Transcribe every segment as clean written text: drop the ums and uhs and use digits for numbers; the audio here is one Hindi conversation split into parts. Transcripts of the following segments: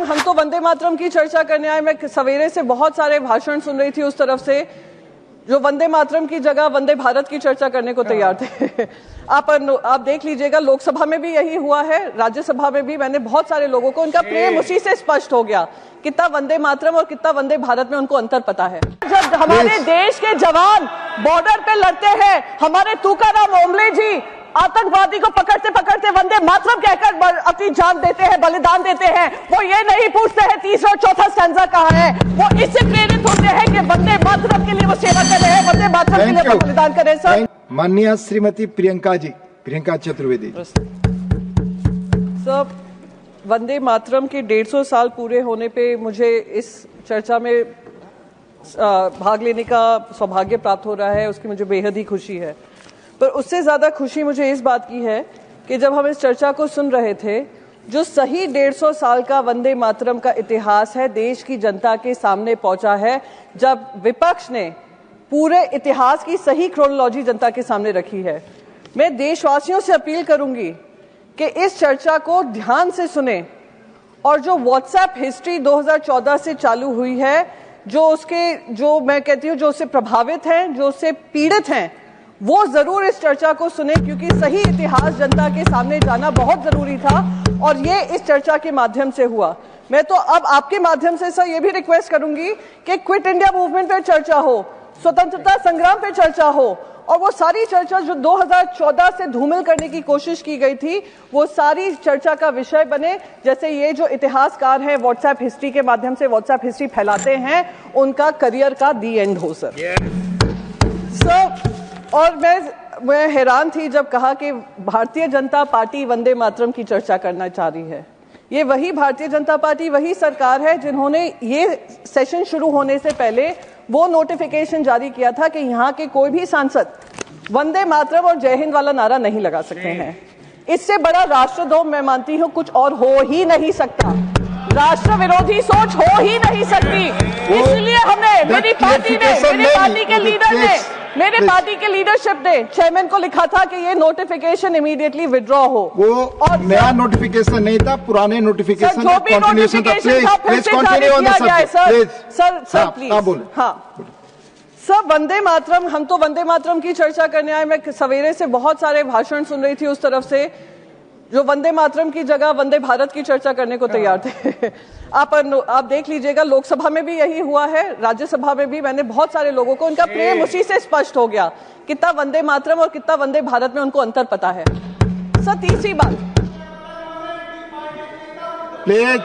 हम तो वंदे मातरम की चर्चा करने आए। मैं सवेरे से बहुत सारे भाषण सुन रही थी उस तरफ से जो वंदे मातरम की जगह वंदे भारत की चर्चा करने को तैयार थे। आप देख लीजिएगा, लोकसभा में भी यही हुआ है, राज्यसभा में भी। मैंने बहुत सारे लोगों को, उनका प्रेम उसी से स्पष्ट हो गया। कितना वंदे मातरम और कितना वंदे भारत में उनको अंतर पता है। जब हमारे देश के जवान बॉर्डर पे लड़ते हैं, हमारे तुकाराम ओमले जी आतंकवादी को पकड़ते पकड़ते वंदे मातरम कहकर अपनी जान देते हैं, बलिदान देते हैं। वो ये नहीं पूछते हैं तीसरा और चौथा स्टैंजा कहाँ है। वो इससे प्रेरित होते हैं कि वंदे मातरम के लिए वो सेवा कर रहे हैं, वंदे मातरम के लिए बलिदान कर रहे हैं। सर, माननीय श्रीमती प्रियंका चतुर्वेदी। सर, वंदे मातरम के 150 साल पूरे होने पे मुझे इस चर्चा में भाग लेने का सौभाग्य प्राप्त हो रहा है, उसकी मुझे बेहद ही खुशी है। पर उससे ज्यादा खुशी मुझे इस बात की है कि जब हम इस चर्चा को सुन रहे थे, जो सही 150 साल का वंदे मातरम का इतिहास है देश की जनता के सामने पहुंचा है, जब विपक्ष ने पूरे इतिहास की सही क्रोनोलॉजी जनता के सामने रखी है। मैं देशवासियों से अपील करूंगी कि इस चर्चा को ध्यान से सुने और जो व्हाट्सएप हिस्ट्री 2014 से चालू हुई है, जो मैं कहती हूँ जो उससे प्रभावित हैं, जो उससे पीड़ित हैं, वो जरूर इस चर्चा को सुने, क्योंकि सही इतिहास जनता के सामने जाना बहुत जरूरी था और ये इस चर्चा के माध्यम से हुआ। मैं तो अब आपके माध्यम से सर ये भी रिक्वेस्ट करूंगी कि क्विट इंडिया मूवमेंट पे चर्चा हो, स्वतंत्रता संग्राम पे चर्चा हो, और वो सारी चर्चा जो 2014 से धूमिल करने की कोशिश की गई थी, वो सारी चर्चा का विषय बने। जैसे ये जो इतिहासकार हैं व्हाट्सएप हिस्ट्री के माध्यम से व्हाट्सएप हिस्ट्री फैलाते हैं, उनका करियर का दी एंड हो सर। और मैं हैरान थी जब कहा कि भारतीय जनता पार्टी वंदे मातरम की चर्चा करना चाह रही है। ये वही भारतीय जनता पार्टी, वही सरकार है जिन्होंने ये सेशन शुरू होने से पहले वो नोटिफिकेशन जारी किया था कि यहाँ के कोई भी सांसद वंदे मातरम और जय हिंद वाला नारा नहीं लगा सकते हैं। इससे बड़ा राष्ट्रद्रोह मैं मानती हूँ कुछ और हो ही नहीं सकता। राष्ट्र विरोधी सोच हो ही नहीं सकती। इसलिए हमें मेरी पार्टी के लीडरशिप ने चेयरमैन को लिखा था कि ये नोटिफिकेशन इमीडिएटली विड्रॉ हो। वो और नया नोटिफिकेशन नहीं था, पुराने नोटिफिकेशन जो भी नोटिफिकेशन था फिर से जारी किया गया है। Sir please. हाँ सर, वंदे मातरम, हम तो वंदे मातरम की चर्चा करने आए। मैं सवेरे से बहुत सारे भाषण सुन रही थी उस तरफ से जो वंदे मातरम की जगह वंदे भारत की चर्चा करने को तैयार थे। आप देख लीजिएगा, लोकसभा में भी यही हुआ है, राज्यसभा में भी। मैंने बहुत सारे लोगों को, उनका प्रेम उसी से स्पष्ट हो गया। कितना वंदे मातरम और कितना वंदे भारत में उनको अंतर पता है। सर, तीसरी बात, प्लीज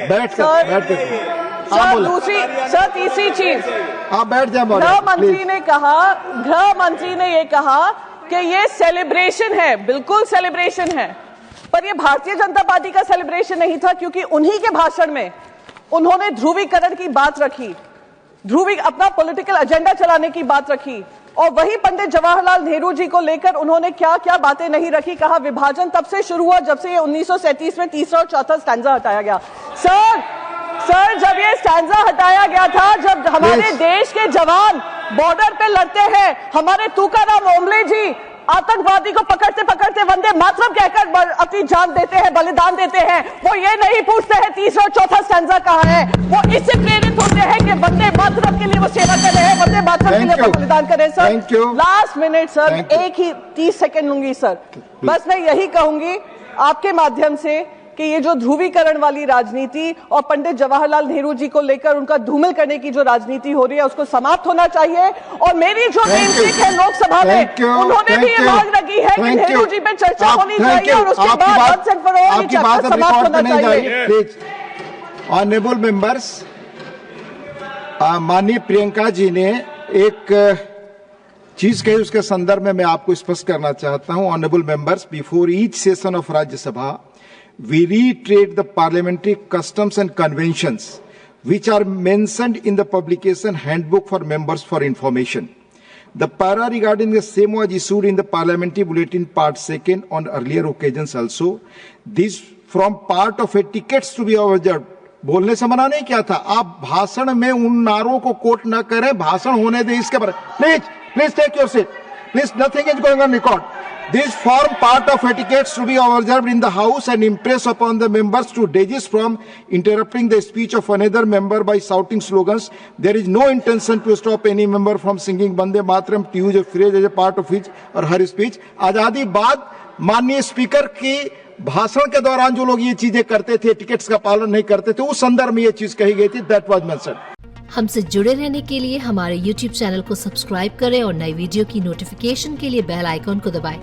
बैठ सर तीसरी चीज, आप बैठ जाए। गृह मंत्री ने ये कहा कि ये सेलिब्रेशन है। बिल्कुल सेलिब्रेशन है, पर ये भारतीय जनता पार्टी का सेलिब्रेशन नहीं था, क्योंकि उन्हीं के भाषण में उन्होंने ध्रुवीकरण की बात रखी, अपना पॉलिटिकल एजेंडा चलाने की बात रखी। और वही पंडित जवाहरलाल नेहरू जी को लेकर उन्होंने क्या क्या बातें नहीं रखी। कहा विभाजन तब से शुरू हुआ जब से ये 1937 में तीसरा और चौथा स्टैंजा हटाया गया। सर, जब ये स्टैंजा हटाया गया था, जब हमारे देश के जवान बॉर्डर पे लड़ते हैं, हमारे तुकाराम ओमले जी आतंकवादी को पकड़ते पकड़ते वंदे मातरम कहकर अपनी जान देते हैं, बलिदान देते हैं। वो ये नहीं पूछते हैं तीसरा और चौथा स्टैंजा कहाँ है। वो इससे प्रेरित होते हैं कि वंदे मातरम के लिए वो सेवा कर रहे हैं, वंदे मातरम के लिए बलिदान कर रहे हैं। सर, लास्ट मिनट सर, एक ही 30 सेकेंड लूंगी सर। बस मैं यही कहूंगी आपके माध्यम से कि ये जो ध्रुवीकरण वाली राजनीति और पंडित जवाहरलाल नेहरू जी को लेकर उनका धूमिल करने की जो राजनीति हो रही है, उसको समाप्त होना चाहिए। और मेरी जो नेमसेक है लोकसभा में, उन्होंने भी ये मांग रखी है कि नेहरू जी पे चर्चा होनी चाहिए और उसके बाद वंस एंड फॉर ऑल चर्चा समाप्त होना चाहिए। ऑनरेबल मेंबर्स, माननीय प्रियंका जी ने एक चीज कही, उसके संदर्भ में मैं आपको स्पष्ट करना चाहता हूं। Honourable members, before each session of Rajya Sabha we reiterate the parliamentary customs and conventions which are mentioned in the publication handbook for members for information. The para regarding the same was issued in the parliamentary bulletin part 2 on earlier occasions also. This from part of etiquettes to be observed. बोलने से मना नहीं किया था। आप भाषण में उन नारों को कोट न करें, भाषण होने दें इसके बारे। Please take your seat, please, nothing is going on record. These form part of etiquettes to be observed in the House and impress upon the members to desist from interrupting the speech of another member by shouting slogans. There is no intention to stop any member from singing Vande Mataram to use a phrase as a part of his or her speech. आजादी बाद माननीय स्पीकर की भाषण के दौरान जो लोग ये चीजें करते थे, टिकट्स का पालन नहीं करते थे, उस संदर्भ में ये चीज कही गई थी. That was mentioned. हमसे जुड़े रहने के लिए हमारे YouTube चैनल को सब्सक्राइब करें और नई वीडियो की नोटिफिकेशन के लिए बेल आइकॉन को दबाएं.